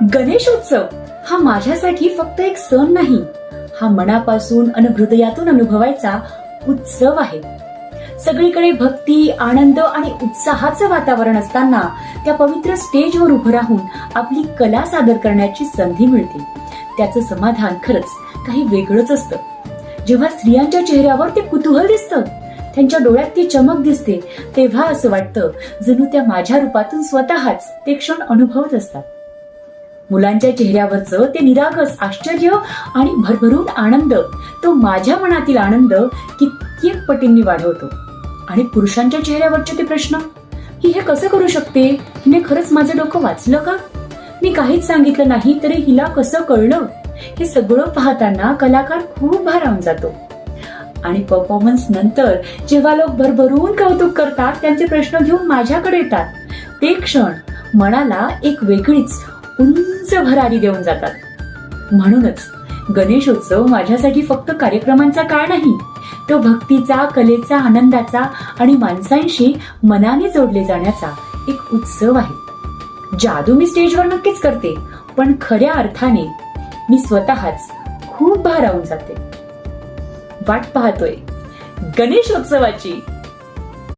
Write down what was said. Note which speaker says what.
Speaker 1: गणेशोत्सव हा माझ्यासाठी फक्त एक सण नाही, हा मनापासून आणि हृदयातून अनुभवायचा उत्सव आहे. सगळीकडे भक्ती, आनंद आणि उत्साहाचं वातावरण असताना त्या पवित्र स्टेजवर उभं राहून आपली कला सादर करण्याची संधी मिळते. त्याचं समाधान खरंच काही वेगळंच असतं. जेव्हा स्त्रियांच्या चेहऱ्यावर ते कुतूहल दिसतं, त्यांच्या डोळ्यात ती चमक दिसते, तेव्हा असं वाटतं जणू त्या माझ्या रूपातून स्वतःच ते क्षण अनुभवत असतात. मुलांच्या चेहऱ्यावरचं ते निरागस आश्चर्य आणि भरभरून आनंद, तो माझ्या मनातील आनंद कित्येक पटींनी वाढवतो. आणि पुरुषांच्या चेहऱ्यावरचे ते प्रश्न, ही हे कसं करू शकते, हिने खरंच माझं डोकं वाचलं का, मी काहीच सांगितलं नाही तरी हिला कसं कळलं, हे सगळं पाहताना कलाकार खूप भारावून जातो. आणि परफॉर्मन्स नंतर जेव्हा लोक भरभरून कौतुक करतात, त्यांचे प्रश्न घेऊन माझ्याकडे येतात, ते क्षण मनाला एक वेगळीच उंच भरारी देऊन जातात. म्हणूनच गणेशोत्सव माझ्यासाठी फक्त कार्यक्रमांचा काळ नाही, तो भक्तीचा, कलेचा, आनंदाचा आणि माणसांशी मनाने जोडले जाण्याचा एक उत्सव आहे. जादू मी स्टेजवर नक्कीच करते, पण खऱ्या अर्थाने मी स्वतःच खूप भारावून जाते. वाट पाहतोय गणेशोत्सवाची.